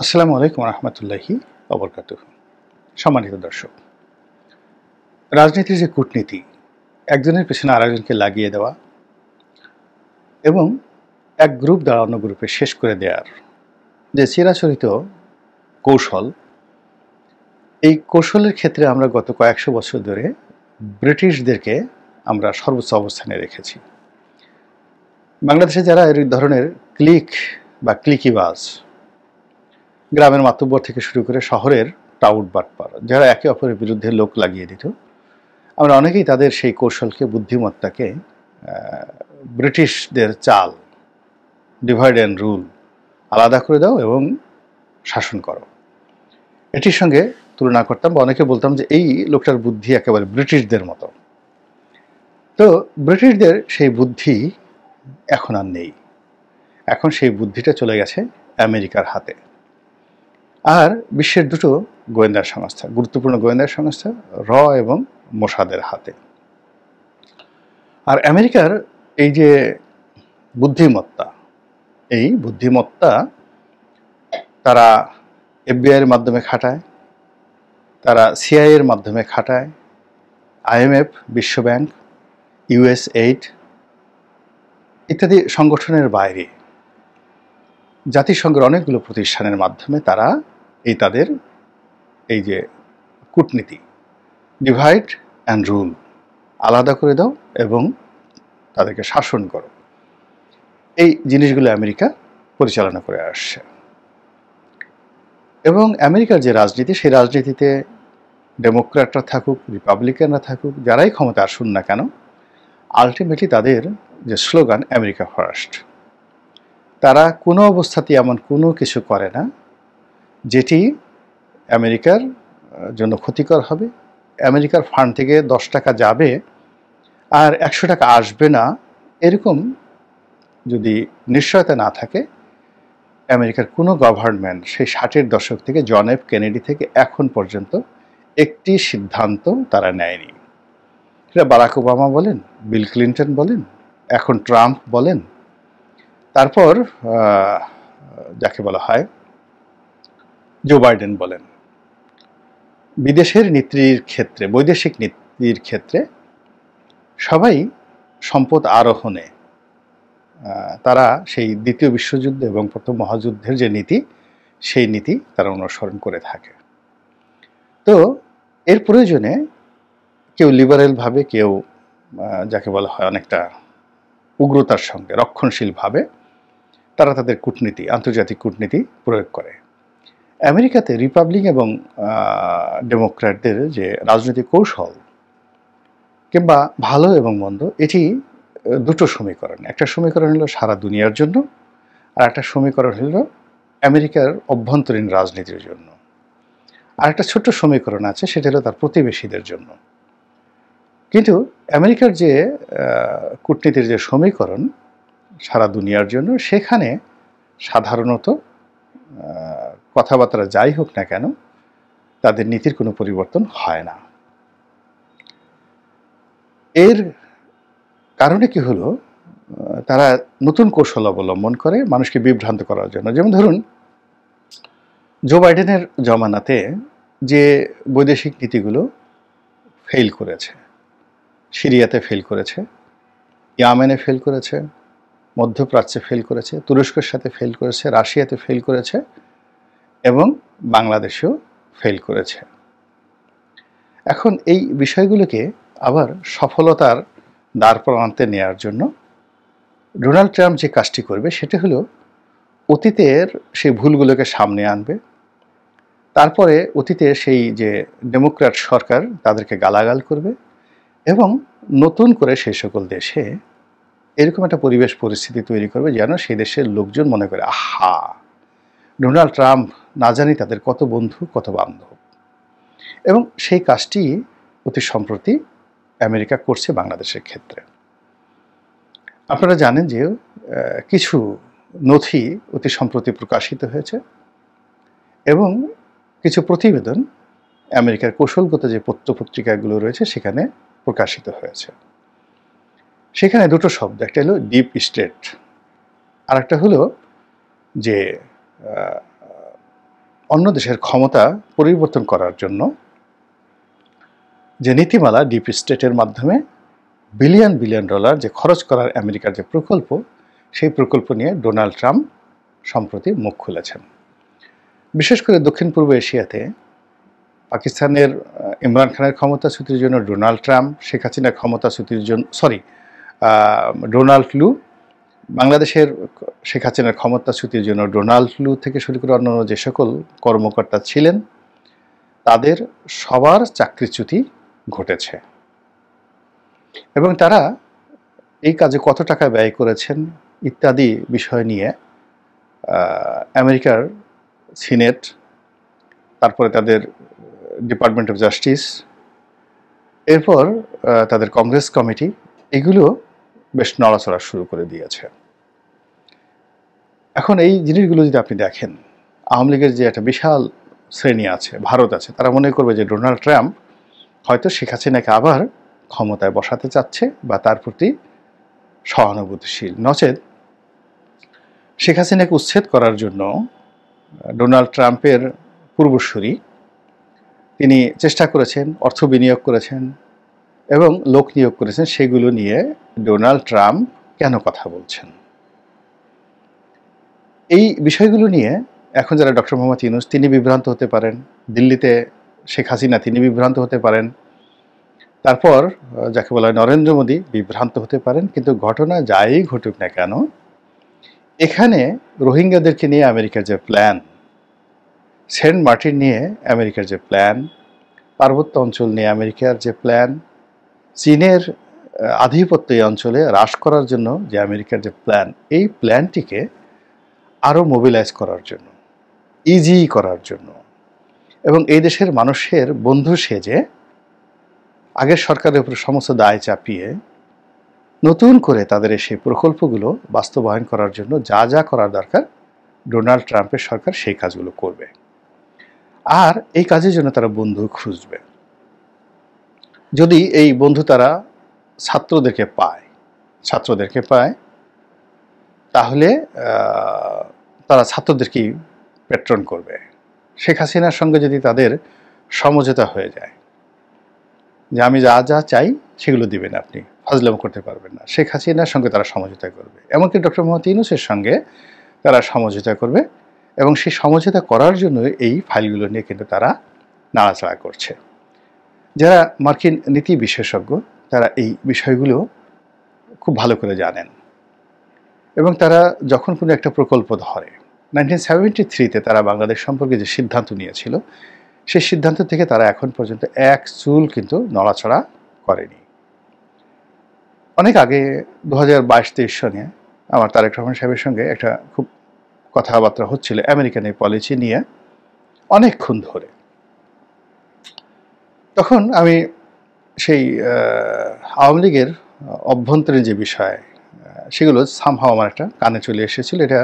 আসসালামু আলাইকুম রহমতুল্লাহি অবরকাতুহ। সম্মানিত দর্শক, রাজনীতির যে কূটনীতি, একজনের পেছনে আরেকজনকে লাগিয়ে দেওয়া এবং এক গ্রুপ দ্বারা অন্য গ্রুপে শেষ করে দেওয়ার যে চিরাচরিত কৌশল, এই কৌশলের ক্ষেত্রে আমরা গত কয়েকশো বছর ধরে ব্রিটিশদেরকে আমরা সর্বোচ্চ অবস্থানে রেখেছি। বাংলাদেশে যারা এই ধরনের ক্লিক বা ক্লিকিবাজ, গ্রামের মাতব্বর থেকে শুরু করে শহরের টাউট বাটপার, যারা একে অপরের বিরুদ্ধে লোক লাগিয়ে দিত, আমরা অনেকেই তাদের সেই কৌশলকে, বুদ্ধিমত্তাকে ব্রিটিশদের চাল, ডিভাইড অ্যান্ড রুল, আলাদা করে দাও এবং শাসন করো, এটির সঙ্গে তুলনা করতাম বা অনেকে বলতাম যে এই লোকটার বুদ্ধি একেবারে ব্রিটিশদের মতো। তো ব্রিটিশদের সেই বুদ্ধি এখন আর নেই। এখন সেই বুদ্ধিটা চলে গেছে আমেরিকার হাতে। আর বিশ্বের দুটো গোয়েন্দা সংস্থা, গুরুত্বপূর্ণ গোয়েন্দা সংস্থা, র এবং মোসাদের হাতে। আর আমেরিকার এই যে বুদ্ধিমত্তা, এই বুদ্ধিমত্তা তারা এফবিআইয়ের মাধ্যমে খাটায়, তারা সিআইএর মাধ্যমে খাটায়, আইএমএফ, বিশ্বব্যাংক, ইউএসএইড ইত্যাদি সংগঠনের বাইরে জাতিসংঘের অনেকগুলো প্রতিষ্ঠানের মাধ্যমে তারা তাদের এই যে কূটনীতি, ডিভাইড অ্যান্ড রুল, আলাদা করে দাও এবং তাদেরকে শাসন করো, এই জিনিসগুলো আমেরিকা পরিচালনা করে আসছে। এবং আমেরিকার যে রাজনীতি, সেই রাজনীতিতে ডেমোক্র্যাটরা থাকুক, রিপাবলিকানরা থাকুক, যারাই ক্ষমতা আসুন না কেন, আলটিমেটলি তাদের যে স্লোগান আমেরিকা ফার্স্ট। তারা কোনো অবস্থাতেই এমন কোনো কিছু করে না যেটি আমেরিকার জন্য ক্ষতিকর হবে। আমেরিকার ফান্ড থেকে 10 টাকা যাবে আর 100 টাকা আসবে না, এরকম যদি নিশ্চয়তা না থাকে, আমেরিকার কোনো গভর্নমেন্ট সেই 60-এর দশক থেকে জন এফ কেনেডি থেকে এখন পর্যন্ত একটি সিদ্ধান্ত তারা নেয়নি। সেটা বারাক ওবামা বলেন, বিল ক্লিন্টন বলেন, এখন ট্রাম্প বলেন, তারপর যাকে বলা হয় জো বাইডেন বলেন। বিদেশের নীতির ক্ষেত্রে, বৈদেশিক নীতির ক্ষেত্রে সবাই সম্পদ আরোহণে তারা সেই দ্বিতীয় বিশ্বযুদ্ধ এবং প্রথম মহাযুদ্ধের যে নীতি, সেই নীতি তারা অনুসরণ করে থাকে। তো এর প্রয়োজনে কেউ লিবারেলভাবে, কেউ যাকে বলা হয় অনেকটা উগ্রতার সঙ্গে, রক্ষণশীলভাবে তারা তাদের কূটনীতি, আন্তর্জাতিক কূটনীতি প্রয়োগ করে। আমেরিকাতে রিপাবলিক এবং ডেমোক্র্যাটদের যে রাজনৈতিক কৌশল কিংবা ভালো এবং মন্দ, এটি দুটো সমীকরণ। একটা সমীকরণ হলো সারা দুনিয়ার জন্য, আর একটা সমীকরণ হলো আমেরিকার অভ্যন্তরীণ রাজনীতির জন্য। আর একটা ছোট্ট সমীকরণ আছে, সেটা হলো তার প্রতিবেশীদের জন্য। কিন্তু আমেরিকার যে কূটনীতির যে সমীকরণ সারা দুনিয়ার জন্য, সেখানে সাধারণত কথাবার্তা যাই হোক না কেন, তাদের নীতির কোনো পরিবর্তন হয় না। এর কারণে কি হলো, তারা নতুন কৌশল অবলম্বন করে মানুষকে বিভ্রান্ত করার জন্য। যেমন ধরুন, জো বাইডেনের জমানাতে যে বৈদেশিক নীতিগুলো ফেল করেছে, সিরিয়াতে ফেল করেছে, ইয়ামেনে ফেল করেছে, মধ্যপ্রাচ্যে ফেল করেছে, তুরস্কের সাথে ফেল করেছে, রাশিয়াতে ফেল করেছে এবং বাংলাদেশেও ফেল করেছে। এখন এই বিষয়গুলোকে আবার সফলতার দ্বার প্রান্তে নেওয়ার জন্য ডোনাল্ড ট্রাম্প যে কাজটি করবে, সেটা হলো অতীতের সেই ভুলগুলোকে সামনে আনবে। তারপরে অতীতে সেই যে ডেমোক্র্যাট সরকার, তাদেরকে গালাগাল করবে এবং নতুন করে সেই সকল দেশে এরকম একটা পরিবেশ পরিস্থিতি তৈরি করবে যেন সেই দেশের লোকজন মনে করে, আহা, ডোনাল্ড ট্রাম্প না জানি তাদের কত বন্ধু, কত বান্ধব। এবং সেই কাজটি অতি সম্প্রতি আমেরিকা করছে বাংলাদেশের ক্ষেত্রে। আপনারা জানেন যে কিছু নথি অতি সম্প্রতি প্রকাশিত হয়েছে এবং কিছু প্রতিবেদন আমেরিকার কৌশলগত যে পত্রপত্রিকাগুলো রয়েছে সেখানে প্রকাশিত হয়েছে। সেখানে দুটো শব্দ, একটা হলো ডিপ স্টেট, আর একটা হলো যে অন্য দেশের ক্ষমতা পরিবর্তন করার জন্য যে নীতিমালা ডিপ স্টেটের মাধ্যমে বিলিয়ন বিলিয়ন ডলার যে খরচ করার আমেরিকার যে প্রকল্প, সেই প্রকল্প নিয়ে ডোনাল্ড ট্রাম্প সম্প্রতি মুখ খুলেছেন। বিশেষ করে দক্ষিণ পূর্ব এশিয়াতে পাকিস্তানের ইমরান খানের ক্ষমতাচ্যুতির জন্য ডোনাল্ড ট্রাম্প, শেখ হাসিনার ক্ষমতাচ্যুতির জন্য ডোনাল্ড লু, বাংলাদেশের শেখ হাসিনার ক্ষমতাচ্যুতির জন্য ডোনাল্ড লু থেকে শুরু করে অন্যান্য যে সকল কর্মকর্তা ছিলেন তাদের সবার চাকরিচ্যুতি ঘটেছে। এবং তারা এই কাজে কত টাকা ব্যয় করেছেন ইত্যাদি বিষয় নিয়ে আমেরিকার সিনেট, তারপরে তাদের ডিপার্টমেন্ট অফ জাস্টিস, এরপর তাদের কংগ্রেস কমিটি, এগুলো বেশ নড়াচড়া শুরু করে দিয়েছে। এখন এই জিনিসগুলো যদি আপনি দেখেন, আওয়ামী লীগের যে একটা বিশাল শ্রেণী আছে, ভারত আছে, তারা মনে করবে যে ডোনাল্ড ট্রাম্প হয়তো শেখ হাসিনাকে আবার ক্ষমতায় বসাতে চাচ্ছে বা তার প্রতি সহানুভূতিশীল। নচেত শেখ হাসিনাকে উচ্ছেদ করার জন্য ডোনাল্ড ট্রাম্পের পূর্বসূরি তিনি চেষ্টা করেছেন, অর্থ বিনিয়োগ করেছেন এবং লোক নিয়োগ করেছেন। সেগুলো নিয়ে ডোনাল্ড ট্রাম্প কেন কথা বলছেন? এই বিষয়গুলো নিয়ে এখন যারা ডক্টর মোহাম্মদ ইউনূস তিনি বিভ্রান্ত হতে পারেন, দিল্লিতে শেখ হাসিনা তিনি বিভ্রান্ত হতে পারেন, তারপর যাকে বলা হয় নরেন্দ্র মোদী বিভ্রান্ত হতে পারেন। কিন্তু ঘটনা যাই ঘটুক না কেন, এখানে রোহিঙ্গাদেরকে নিয়ে আমেরিকার যে প্ল্যান, সেন্ট মার্টিন নিয়ে আমেরিকার যে প্ল্যান, পার্বত্য অঞ্চল নিয়ে আমেরিকার যে প্ল্যান, চীনের আধিপত্য এই অঞ্চলে হ্রাস করার জন্য যে আমেরিকার যে প্ল্যান, এই প্ল্যানটিকে আরও মোবিলাইজ করার জন্য, ইজি করার জন্য এবং এই দেশের মানুষের বন্ধু সেজে আগের সরকারের উপর সমস্ত দায় চাপিয়ে নতুন করে তাদের সেই প্রকল্পগুলো বাস্তবায়ন করার জন্য যা যা করার দরকার ডোনাল্ড ট্রাম্পের সরকার সেই কাজগুলো করবে। আর এই কাজের জন্য তারা বন্ধু খুঁজবে। যদি এই বন্ধু তারা ছাত্রদেরকে পায় তাহলে তারা ছাত্রদেরকেই প্যাট্রন করবে। শেখ হাসিনার সঙ্গে যদি তাদের সমঝোতা হয়ে যায় যে আমি যা যা চাই সেগুলো দিবেন, আপনি ফাজলামো করতে পারবেন না, শেখ হাসিনার সঙ্গে তারা সমঝোতা করবে। এমনকি ডক্টর মোহাম্মদ ইউনূসের সঙ্গে তারা সমঝোতা করবে এবং সেই সমঝোতা করার জন্য এই ফাইলগুলো নিয়ে কিন্তু তারা নাড়াচাড়া করছে। যারা মার্কিন নীতি বিশেষজ্ঞ তারা এই বিষয়গুলো খুব ভালো করে জানেন এবং তারা যখন কোনো একটা প্রকল্প ধরে, 1973-তে তারা বাংলাদেশ সম্পর্কে যে সিদ্ধান্ত নিয়েছিল সেই সিদ্ধান্ত থেকে তারা এখন পর্যন্ত এক চুল কিন্তু নড়াচড়া করেনি। অনেক আগে 2022-23 সনে আমার তারেক রহমান সাহেবের সঙ্গে একটা খুব কথাবার্তা হচ্ছিল আমেরিকান এই পলিসি নিয়ে অনেকক্ষণ ধরে। তখন আমি সেই আওয়ামী লীগের অভ্যন্তরীণ যে বিষয় সেগুলো সামহাও আমার একটা কানে চলে এসেছিল। এটা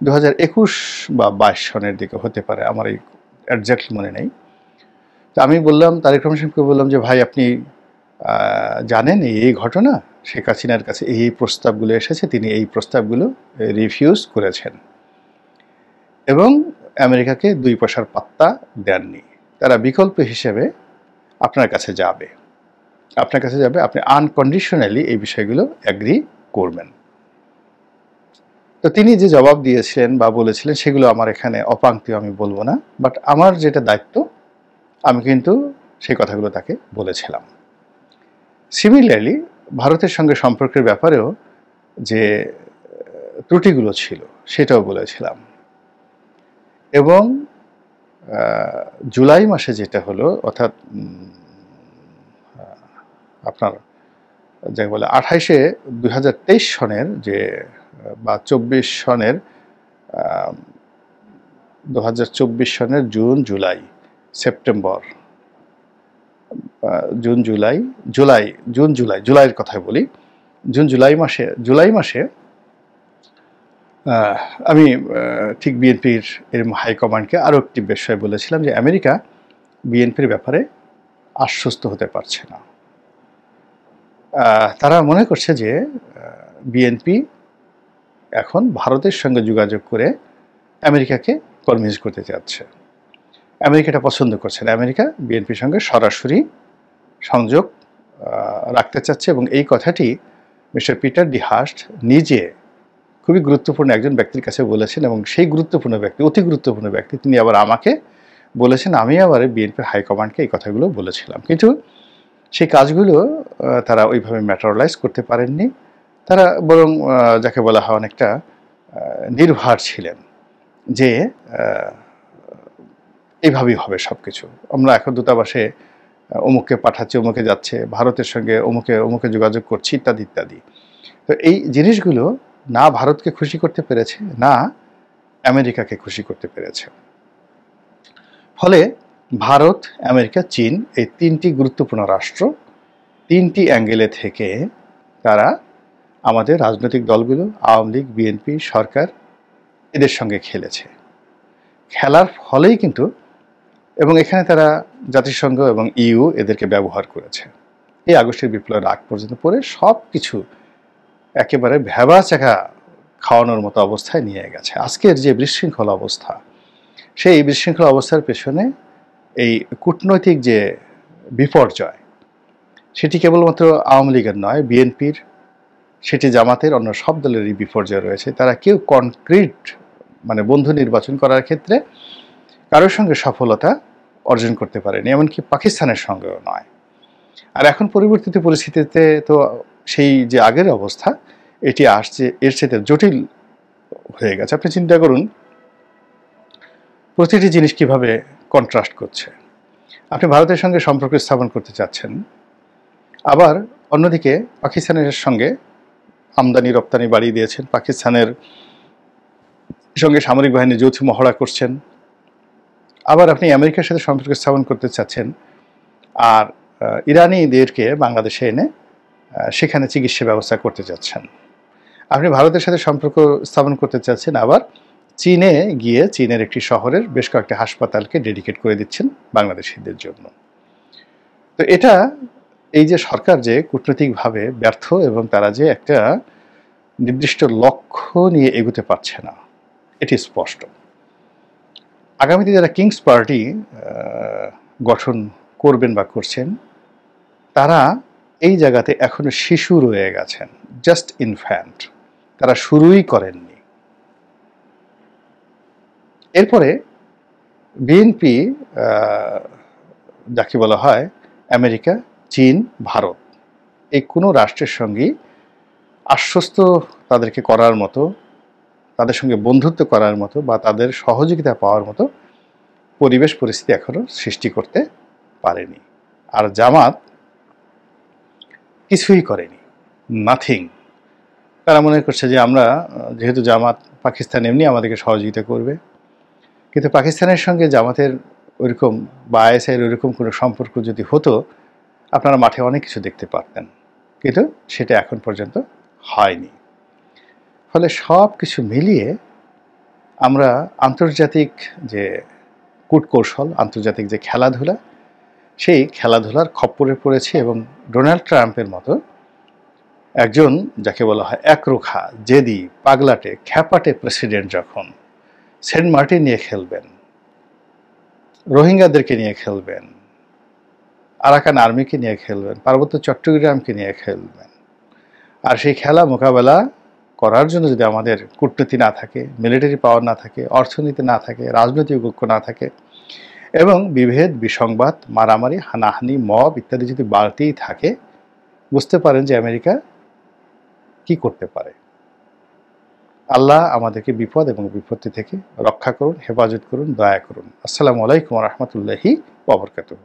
2021 বা 22 সনের দিকে হতে পারে, আমার এই একজ্যাক্টলি মনে নেই। তো আমি বললাম, তারেক রহমান সাহেবকে বললাম যে ভাই আপনি জানেন এই ঘটনা, শেখ হাসিনার কাছে এই প্রস্তাবগুলো এসেছে, তিনি এই প্রস্তাবগুলো রিফিউজ করেছেন এবং আমেরিকাকে 2 পয়সার পাত্তা দেননি। তারা বিকল্প হিসেবে আপনার কাছে যাবে, আপনি আনকন্ডিশনালি এই বিষয়গুলো অ্যাগ্রি করবেন। তো তিনি যে জবাব দিয়েছিলেন বা বলেছিলেন সেগুলো আমার এখানে অপাঙ্ক্তি, আমি বলবো না, বাট আমার যেটা দায়িত্ব আমি কিন্তু সেই কথাগুলো তাকে বলেছিলাম। সিমিলারলি ভারতের সঙ্গে সম্পর্কের ব্যাপারেও যে ত্রুটিগুলো ছিল সেটাও বলেছিলাম এবং জুলাই মাসে যেটা হলো, অর্থাৎ আপনার যাকে বলে 28-2023 সনের যে বা 24 সনের 2024 সনের জুন জুলাই সেপ্টেম্বর জুলাইয়ের কথাই বলি, জুলাই মাসে আমি ঠিক বিএনপির এর হাইকমান্ডকে আরও একটি বিষয় বলেছিলাম যে আমেরিকা বিএনপির ব্যাপারে আশ্বস্ত হতে পারছে না। তারা মনে করছে যে বিএনপি এখন ভারতের সঙ্গে যোগাযোগ করে আমেরিকাকে কনভিন্স করতে চাচ্ছে। আমেরিকা এটা পছন্দ করছে না। আমেরিকা বিএনপির সঙ্গে সরাসরি সংযোগ রাখতে চাচ্ছে, এবং এই কথাটি মিস্টার পিটার ডি হাস্ট নিজে খুবই গুরুত্বপূর্ণ একজন ব্যক্তির কাছে বলেছেন, এবং সেই গুরুত্বপূর্ণ ব্যক্তি, অতি গুরুত্বপূর্ণ ব্যক্তি, তিনি আবার আমাকে বলেছেন। আমি আবার বিএনপির হাইকমান্ডকে এই কথাগুলো বলেছিলাম, কিন্তু সেই কাজগুলো তারা ওইভাবে ম্যাটেরিয়ালাইজ করতে পারেননি। তারা বরং যাকে বলা হয় অনেকটা নির্ভার ছিলেন যে এইভাবেই হবে সব কিছু। আমরা এখন দূতাবাসে অমুককে পাঠাচ্ছি, অমুকে যাচ্ছে, ভারতের সঙ্গে অমুকে যোগাযোগ করছি, ইত্যাদি ইত্যাদি। তো এই জিনিসগুলো না ভারতকে খুশি করতে পেরেছে, না আমেরিকাকে খুশি করতে পেরেছে। ফলে ভারত, আমেরিকা, চীন, এই তিনটি গুরুত্বপূর্ণ রাষ্ট্র তিনটি অ্যাঙ্গেলে থেকে তারা আমাদের রাজনৈতিক দলগুলো, আওয়ামী লীগ, বিএনপি, সরকার, এদের সঙ্গে খেলেছে। খেলার ফলেই কিন্তু, এবং এখানে তারা জাতিসংঘ এবং ইইউ এদেরকে ব্যবহার করেছে। এই আগস্টের বিপ্লবের আগ পর্যন্ত পরে সব কিছু একেবারে ভ্যাবাচাকা খাওয়ানোর মতো অবস্থায় নিয়ে গেছে। আজকের যে বিশৃঙ্খল অবস্থা, সেই বিশৃঙ্খল অবস্থার পেছনে এই কূটনৈতিক যে বিপর্যয়, সেটি কেবলমাত্র আওয়ামী লীগের নয়, বিএনপির, সেটি জামাতের, অন্য সব দলেরই বিপর্যয় রয়েছে। তারা কেউ কনক্রিট মানে বন্ধু নির্বাচন করার ক্ষেত্রে কারোর সঙ্গে সফলতা অর্জন করতে পারেনি, এমনকি পাকিস্তানের সঙ্গেও নয়। আর এখন পরিবর্তিত পরিস্থিতিতে তো সেই যে আগের অবস্থা, এটি আসছে এর সাথে জটিল হয়ে গেছে। আপনি চিন্তা করুন প্রতিটি জিনিস কিভাবে কন্ট্রাস্ট করছে। আপনি ভারতের সঙ্গে সম্পর্ক স্থাপন করতে চাচ্ছেন, আবার অন্যদিকে পাকিস্তানের সঙ্গে আমদানি রপ্তানি বাড়িয়ে দিয়েছেন, পাকিস্তানের সঙ্গে সামরিক বাহিনী যৌথ মহড়া করছেন। আবার আপনি আমেরিকার সাথে সম্পর্ক স্থাপন করতে চাচ্ছেন, আর ইরানিদেরকে বাংলাদেশে এনে সেখানে চিকিৎসা ব্যবস্থা করতে চাচ্ছেন। আপনি ভারতের সাথে সম্পর্ক স্থাপন করতে চাচ্ছেন, আবার চীনে গিয়ে চীনের একটি শহরের বেশ কয়েকটি হাসপাতালকে ডেডিকেট করে দিচ্ছেন বাংলাদেশিদের জন্য। তো এটা, এই যে সরকার যে কূটনৈতিকভাবে ব্যর্থ, এবং তারা যে একটা নির্দিষ্ট লক্ষ্য নিয়ে এগোতে পারছে না, এটি স্পষ্ট। আগামীতে যারা কিংস পার্টি গঠন করবেন বা করছেন, তারা এই জায়গাতে এখনো শিশু রয়ে গেছেন, জাস্ট ইনফ্যান্ট, তারা শুরুই করেননি। এরপরে বিএনপি, যাকে বলা হয় আমেরিকা, চীন, ভারত, এই কোনো রাষ্ট্রের সঙ্গে আশ্বস্ত তাদেরকে করার মতো, তাদের সঙ্গে বন্ধুত্ব করার মতো বা তাদের সহযোগিতা পাওয়ার মতো পরিবেশ পরিস্থিতি এখনো সৃষ্টি করতে পারেনি। আর জামাত কিছুই করেনি, নাথিং। তারা মনে করছে যে আমরা যেহেতু জামাত, পাকিস্তান এমনি আমাদেরকে সহযোগিতা করবে, কিন্তু পাকিস্তানের সঙ্গে জামাতের ওইরকম বা আইএসআইয়ের ওইরকম কোনো সম্পর্ক যদি হতো, আপনারা মাঠে অনেক কিছু দেখতে পারতেন, কিন্তু সেটা এখন পর্যন্ত হয়নি। ফলে সব কিছু মিলিয়ে আমরা আন্তর্জাতিক যে কূটকৌশল, আন্তর্জাতিক যে খেলাধুলা, সেই খেলাধুলার খপ্পরে পড়েছে। এবং ডোনাল্ড ট্রাম্পের মতো একজন, যাকে বলা হয় একরোখা, জেদি, পাগলাটে, খ্যাপাটে প্রেসিডেন্ট যখন সেন্ট মার্টিন নিয়ে খেলবেন, রোহিঙ্গাদেরকে নিয়ে খেলবেন, আরাকান আর্মিকে নিয়ে খেলবেন, পার্বত্য চট্টগ্রামকে নিয়ে খেলবেন, আর সেই খেলা মোকাবেলা করার জন্য যদি আমাদের কূটনীতি না থাকে, মিলিটারি পাওয়ার না থাকে, অর্থনীতি না থাকে, রাজনৈতিক ঐক্য না থাকে, এবং বিভেদ, বিসংবাদ, মারামারি, হানাহানি, মব ইত্যাদি যদি বাড়তেই থাকে, বুঝতে পারেন যে আমেরিকা কি করতে পারে। আল্লাহ আমাদেরকে বিপদ এবং বিপত্তি থেকে রক্ষা করুন, হেফাজত করুন, দয়া করুন। আসসালামু আলাইকুম ওয়া রাহমাতুল্লাহি ওয়া বারাকাতুহু।